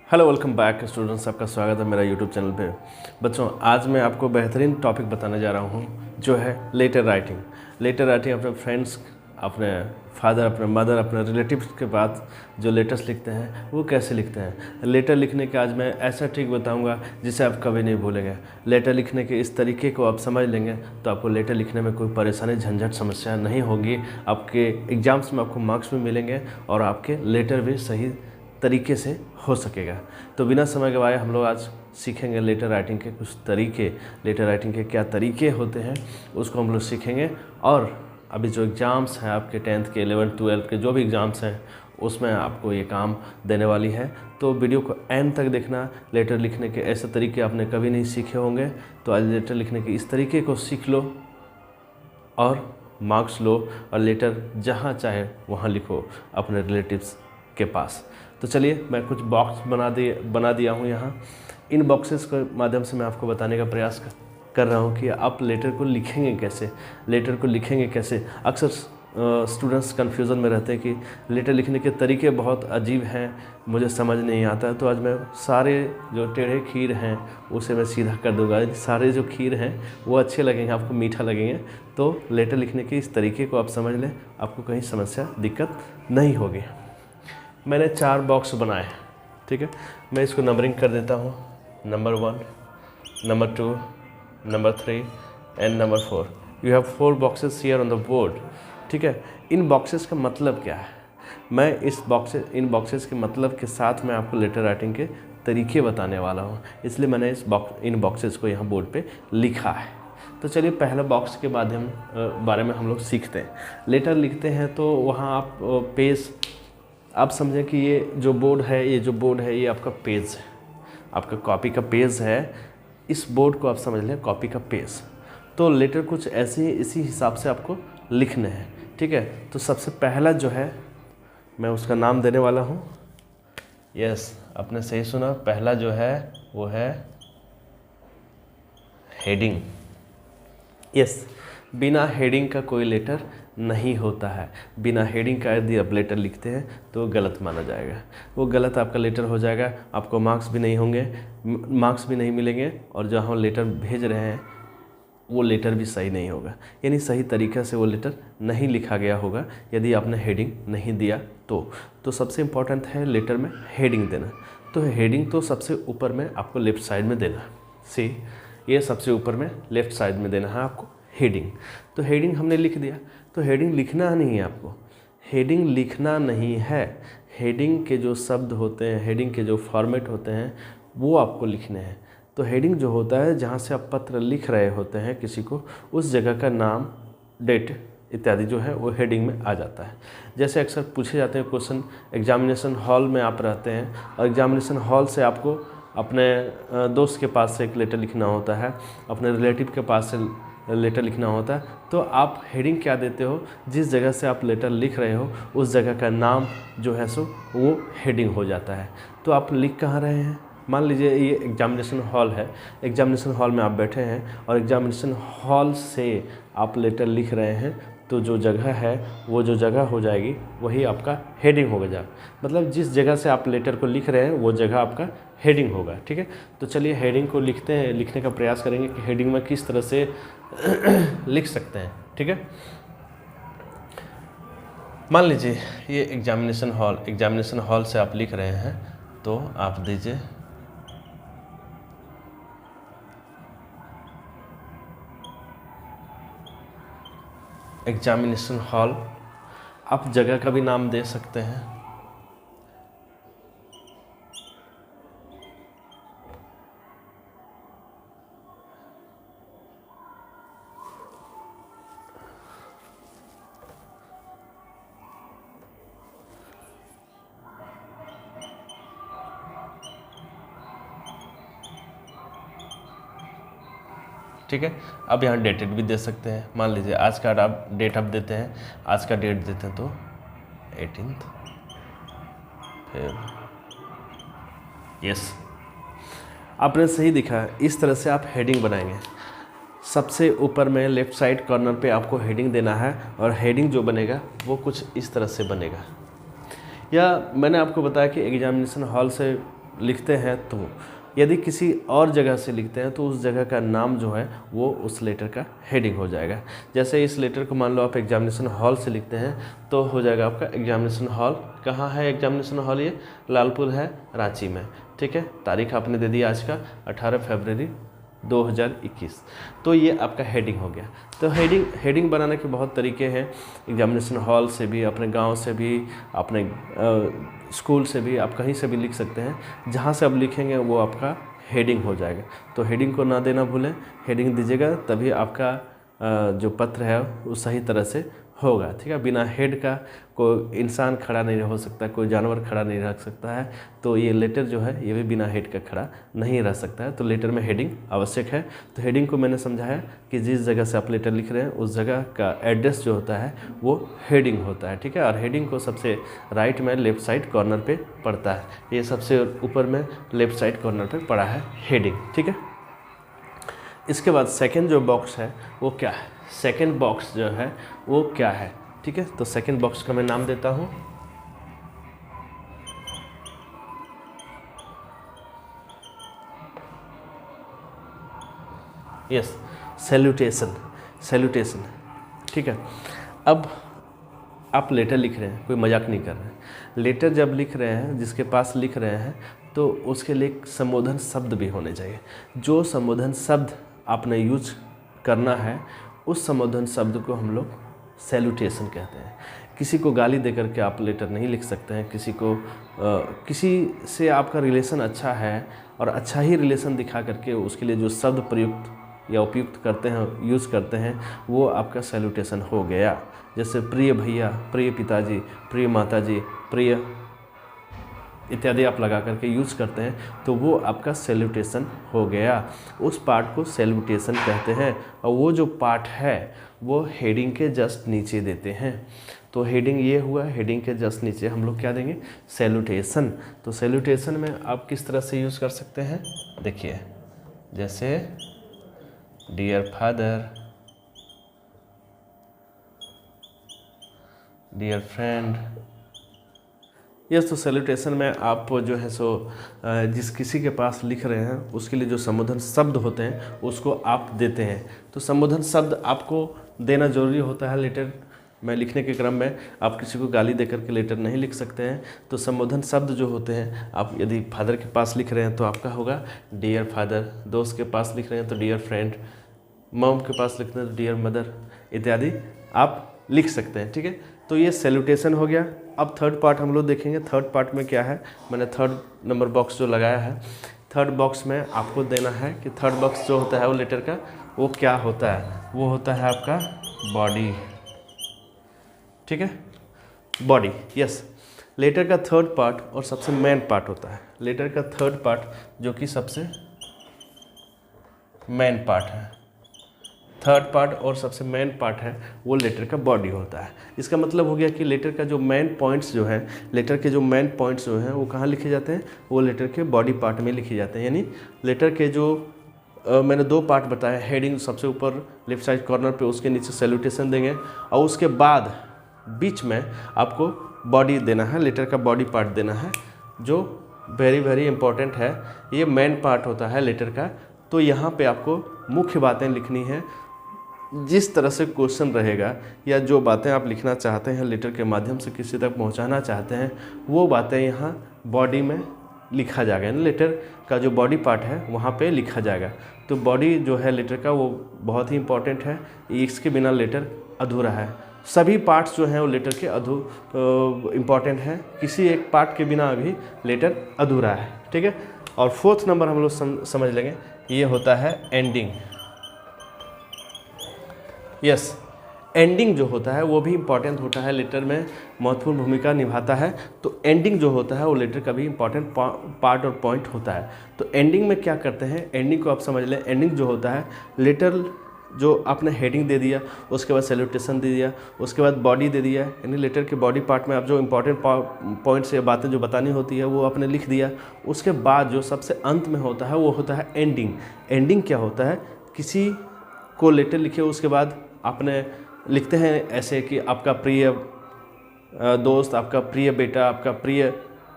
Hello, welcome back students. आपका स्वागत है मेरा यूट्यूब चैनल पे। बच्चों, आज मैं आपको बेहतरीन टॉपिक बताने जा रहा हूँ जो है लेटर राइटिंग। लेटर राइटिंग अपने फ्रेंड्स, अपने फादर, अपने मदर, अपने रिलेटिव्स के पास जो लेटर्स लिखते हैं वो कैसे लिखते हैं। लेटर लिखने के आज मैं ऐसा ट्रिक बताऊंगा जिसे आप कभी नहीं भूलेंगे। लेटर लिखने के इस तरीके को आप समझ लेंगे तो आपको लेटर लिखने में कोई परेशानी, झंझट, समस्या नहीं होगी। आपके एग्ज़ाम्स में आपको मार्क्स भी मिलेंगे और आपके लेटर भी सही तरीके से हो सकेगा। तो बिना समय गवाए हम लोग आज सीखेंगे लेटर राइटिंग के कुछ तरीके। लेटर राइटिंग के क्या तरीके होते हैं उसको हम लोग सीखेंगे। और अभी जो एग्ज़ाम्स हैं आपके 10th के, 11th, 12th के जो भी एग्ज़ाम्स हैं उसमें आपको ये काम देने वाली है। तो वीडियो को एंड तक देखना। लेटर लिखने के ऐसे तरीके आपने कभी नहीं सीखे होंगे, तो आज लेटर लिखने के इस तरीके को सीख लो और मार्क्स लो और लेटर जहाँ चाहे वहाँ लिखो अपने रिलेटिव्स के पास। तो चलिए, मैं कुछ बॉक्स बना दिया हूँ यहाँ। इन बॉक्सेस के माध्यम से मैं आपको बताने का प्रयास कर रहा हूँ कि आप लेटर को लिखेंगे कैसे। लेटर को लिखेंगे कैसे। अक्सर स्टूडेंट्स कन्फ्यूज़न में रहते हैं कि लेटर लिखने के तरीके बहुत अजीब हैं, मुझे समझ नहीं आता। तो आज मैं सारे जो टेढ़े खीर हैं उसे मैं सीधा कर दूंगा। सारे जो खीर हैं वो अच्छे लगेंगे, आपको मीठा लगेंगे। तो लेटर लिखने के इस तरीके को आप समझ लें, आपको कहीं समस्या, दिक्कत नहीं होगी। मैंने 4 बॉक्स बनाए हैं, ठीक है। मैं इसको नंबरिंग कर देता हूँ। Number 1, number 2, number 3 and number 4। You have 4 boxes here on the board, ठीक है। इन बॉक्सेस का मतलब क्या है, मैं इन बॉक्सेस के मतलब के साथ मैं आपको लेटर राइटिंग के तरीके बताने वाला हूँ, इसलिए मैंने इन बॉक्सेस को यहाँ बोर्ड पे लिखा है। तो चलिए, पहला बॉक्स के बारे में हम लोग सीखते हैं। लेटर लिखते हैं तो वहाँ आप पेज, आप समझें कि ये जो बोर्ड है ये आपका पेज है, आपका कॉपी का पेज है। इस बोर्ड को आप समझ लें कॉपी का पेज। तो लेटर कुछ ऐसे ही इसी हिसाब से आपको लिखने हैं, ठीक है। तो सबसे पहला जो है मैं उसका नाम देने वाला हूँ। यस, आपने सही सुना, पहला जो है वो है हेडिंग। यस, बिना हेडिंग का कोई लेटर नहीं होता है। बिना हेडिंग का यदि आप लेटर लिखते हैं तो गलत माना जाएगा, वो गलत आपका लेटर हो जाएगा। आपको मार्क्स भी नहीं होंगे, मार्क्स भी नहीं मिलेंगे, और जहाँ लेटर भेज रहे हैं वो लेटर भी सही नहीं होगा, यानी सही तरीक़े से वो लेटर नहीं लिखा गया होगा यदि आपने हेडिंग नहीं दिया तो सबसे इम्पॉर्टेंट है लेटर में हेडिंग देना। तो हेडिंग तो सबसे ऊपर में आपको लेफ़्ट साइड में देना। ये सबसे ऊपर में लेफ़्ट साइड में देना है आपको हेडिंग। तो हेडिंग हमने लिख दिया। तो हेडिंग लिखना नहीं है आपको, हेडिंग लिखना नहीं है। हेडिंग के जो शब्द होते हैं, हेडिंग के जो फॉर्मेट होते हैं वो आपको लिखने हैं। तो हेडिंग जो होता है, जहाँ से आप पत्र लिख रहे होते हैं किसी को, उस जगह का नाम, डेट इत्यादि जो है वो हेडिंग में आ जाता है। जैसे अक्सर पूछे जाते हैं क्वेश्चन, एग्जामिनेशन हॉल में आप रहते हैं और एग्जामिनेशन हॉल से आपको अपने दोस्त के पास से एक लेटर लिखना होता है, अपने रिलेटिव के पास से लेटर लिखना होता है। तो आप हेडिंग क्या देते हो, जिस जगह से आप लेटर लिख रहे हो उस जगह का नाम जो है सो वो हेडिंग हो जाता है। तो आप लिख कहाँ रहे हैं, मान लीजिए ये एग्जामिनेशन हॉल है, एग्जामिनेशन हॉल में आप बैठे हैं और एग्जामिनेशन हॉल से आप लेटर लिख रहे हैं, तो जो जगह है वो जो जगह हो जाएगी वही आपका हेडिंग हो जाएगा। मतलब जिस जगह से आप लेटर को लिख रहे हैं वो जगह आपका हेडिंग होगा, ठीक है। तो चलिए हेडिंग को लिखने का प्रयास करेंगे कि हेडिंग में किस तरह से लिख सकते हैं, ठीक है। मान लीजिए ये एग्जामिनेशन हॉल से आप लिख रहे हैं, तो आप दीजिए एग्जामिनेशन हॉल। आप जगह का भी नाम दे सकते हैं। ठीक है, अब यहाँ डेटेड भी दे सकते हैं। मान लीजिए आज का आप डेट आप देते हैं, आज का डेट देते हैं तो 18th, फिर यस, आपने सही दिखा। इस तरह से आप हेडिंग बनाएंगे। सबसे ऊपर में लेफ़्ट साइड कॉर्नर पे आपको हेडिंग देना है और हेडिंग जो बनेगा वो कुछ इस तरह से बनेगा। या मैंने आपको बताया कि एग्जामिनेशन हॉल से लिखते हैं, तो यदि किसी और जगह से लिखते हैं तो उस जगह का नाम जो है वो उस लेटर का हेडिंग हो जाएगा। जैसे इस लेटर को मान लो आप एग्जामिनेशन हॉल से लिखते हैं तो हो जाएगा आपका एग्जामिनेशन हॉल। कहाँ है एग्जामिनेशन हॉल? ये लालपुर है, रांची में। ठीक है, तारीख आपने दे दी आज का 18 फरवरी 2021। तो ये आपका हेडिंग हो गया। तो हेडिंग बनाने के बहुत तरीके हैं। एग्जामिनेशन हॉल से भी, अपने गांव से भी, अपने स्कूल से भी, आप कहीं से भी लिख सकते हैं। जहां से आप लिखेंगे वो आपका हेडिंग हो जाएगा। तो हेडिंग को ना देना भूलें, हेडिंग दीजिएगा, तभी आपका जो पत्र है वो सही तरह से होगा। ठीक है, बिना हेड का कोई इंसान खड़ा नहीं हो सकता, कोई जानवर खड़ा नहीं रह सकता है। तो ये लेटर जो है ये भी बिना हेड का खड़ा नहीं रह सकता है। तो लेटर में हेडिंग आवश्यक है। तो हेडिंग को मैंने समझाया कि जिस जगह से आप लेटर लिख रहे हैं उस जगह का एड्रेस जो होता है वो हेडिंग होता है। ठीक है, और हेडिंग को सबसे राइट में लेफ़्ट साइड कॉर्नर पर पड़ता है। ये सबसे ऊपर में लेफ़्ट साइड कॉर्नर पर पड़ा है हेडिंग। ठीक है, इसके बाद सेकेंड जो बॉक्स है वो क्या है? सेकेंड बॉक्स जो है वो क्या है? ठीक है, तो सेकेंड बॉक्स का मैं नाम देता हूँ सैल्यूटेशन। ठीक है, अब आप लेटर लिख रहे हैं, कोई मजाक नहीं कर रहे हैं। लेटर जब लिख रहे हैं, जिसके पास लिख रहे हैं, तो उसके लिए एक संबोधन शब्द भी होने चाहिए। जो संबोधन शब्द आपने यूज करना है उस संबोधन शब्द को हम लोग सैल्यूटेशन कहते हैं। किसी को गाली देकर के आप लेटर नहीं लिख सकते हैं। किसी से आपका रिलेशन अच्छा है और अच्छा ही रिलेशन दिखा करके उसके लिए जो शब्द प्रयुक्त या उपयुक्त करते हैं, यूज़ करते हैं, वो आपका सैल्यूटेशन हो गया। जैसे प्रिय भैया, प्रिय पिताजी, प्रिय माताजी, प्रिय इत्यादि आप लगा करके यूज़ करते हैं तो वो आपका सैल्यूटेशन हो गया। उस पार्ट को सैल्यूटेशन कहते हैं। और वो जो पार्ट है वो हेडिंग के जस्ट नीचे देते हैं। तो हेडिंग ये हुआ, हेडिंग के जस्ट नीचे हम लोग क्या देंगे? सैल्यूटेशन। तो सैल्यूटेशन में आप किस तरह से यूज़ कर सकते हैं? देखिए, जैसे dear father, dear friend. Yes, तो सैल्यूटेशन में आप जो है सो जिस किसी के पास लिख रहे हैं उसके लिए जो संबोधन शब्द होते हैं उसको आप देते हैं। तो संबोधन शब्द आपको देना ज़रूरी होता है। लेटर में लिखने के क्रम में आप किसी को गाली देकर के लेटर नहीं लिख सकते हैं। तो संबोधन शब्द जो होते हैं, आप यदि फादर के पास लिख रहे हैं तो आपका होगा डियर फादर, दोस्त के पास लिख रहे हैं तो डियर फ्रेंड, मॉम के पास लिख रहे हैं तो डियर मदर इत्यादि आप लिख सकते हैं। ठीक है, तो ये सैल्यूटेशन हो गया। अब थर्ड पार्ट हम लोग देखेंगे। थर्ड पार्ट में क्या है? मैंने थर्ड नंबर बॉक्स जो लगाया है, थर्ड बॉक्स में आपको देना है कि थर्ड बॉक्स जो होता है वो लेटर का वो क्या होता है? वो होता है आपका बॉडी। ठीक है, बॉडी। यस, लेटर का थर्ड पार्ट और सबसे मेन पार्ट होता है। लेटर का थर्ड पार्ट जो कि सबसे मेन पार्ट है, थर्ड पार्ट और सबसे मेन पार्ट है वो लेटर का बॉडी होता है। इसका मतलब हो गया कि लेटर का जो मेन पॉइंट्स जो है, लेटर के जो मेन पॉइंट्स जो हैं वो कहाँ लिखे जाते हैं? वो लेटर के बॉडी पार्ट में लिखे जाते हैं। यानी लेटर के जो मैंने दो पार्ट बताया, हेडिंग सबसे ऊपर लेफ्ट साइड कॉर्नर पे, उसके नीचे सैल्यूटेशन देंगे और उसके बाद बीच में आपको बॉडी देना है, लेटर का बॉडी पार्ट देना है, जो वेरी वेरी इंपॉर्टेंट है। ये मेन पार्ट होता है लेटर का। तो यहाँ पे आपको मुख्य बातें लिखनी है। जिस तरह से क्वेश्चन रहेगा या जो बातें आप लिखना चाहते हैं, लेटर के माध्यम से किसी तक पहुंचाना चाहते हैं, वो बातें यहाँ बॉडी में लिखा जाएगा। यानी लेटर का जो बॉडी पार्ट है वहाँ पे लिखा जाएगा। तो बॉडी जो है लेटर का वो बहुत ही इंपॉर्टेंट है। इसके बिना लेटर अधूरा है। सभी पार्ट्स जो हैं वो लेटर के इम्पॉर्टेंट हैं। किसी एक पार्ट के बिना अभी लेटर अधूरा है। ठीक है, और फोर्थ नंबर हम लोग समझ लेंगे, ये होता है एंडिंग। यस, एंडिंग जो होता है वो भी इम्पॉर्टेंट होता है, लेटर में महत्वपूर्ण भूमिका निभाता है। तो एंडिंग जो होता है वो लेटर का भी इम्पॉर्टेंट पार्ट और पॉइंट होता है। तो एंडिंग में क्या करते हैं? एंडिंग को आप समझ लें। एंडिंग जो होता है, लेटर जो आपने हेडिंग दे दिया, उसके बाद सैल्यूटेशन दे दिया, उसके बाद बॉडी दे दिया, यानी लेटर के बॉडी पार्ट में आप जो इम्पॉर्टेंट पॉइंट्स या बातें जो बतानी होती है वो आपने लिख दिया। उसके बाद जो सबसे अंत में होता है वो होता है एंडिंग। एंडिंग क्या होता है? किसी को लेटर लिखे, उसके बाद आपने लिखते हैं ऐसे कि आपका प्रिय दोस्त, आपका प्रिय बेटा, आपका प्रिय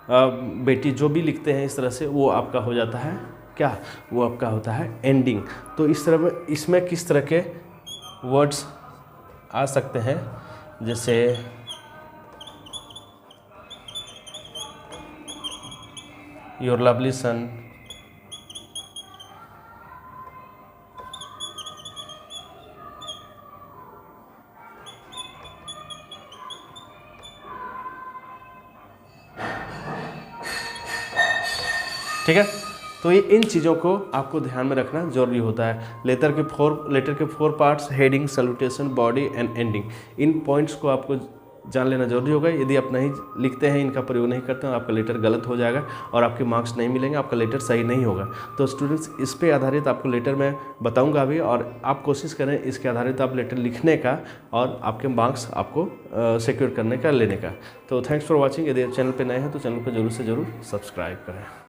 बेटी, जो भी लिखते हैं इस तरह से, वो आपका हो जाता है क्या, वो आपका होता है एंडिंग। तो इस तरह में इसमें किस तरह के वर्ड्स आ सकते हैं, जैसे योर लवली सन, ठीक है। तो ये इन चीज़ों को आपको ध्यान में रखना जरूरी होता है। लेटर के four parts, heading, salutation, body and ending, in points को आपको जान लेना जरूरी होगा। यदि आप नहीं लिखते हैं, इनका प्रयोग नहीं करते हैं, आपका लेटर गलत हो जाएगा और आपके मार्क्स नहीं मिलेंगे, आपका लेटर सही नहीं होगा। तो स्टूडेंट्स, इस पे आधारित आपको लेटर मैं बताऊंगा अभी, और आप कोशिश करें इसके आधारित आप लेटर लिखने का और आपके मार्क्स आपको सिक्योर करने का, लेने का। तो थैंक्स फॉर वॉचिंग। यदि चैनल पर नए हैं तो चैनल को जरूर से ज़रूर सब्सक्राइब करें।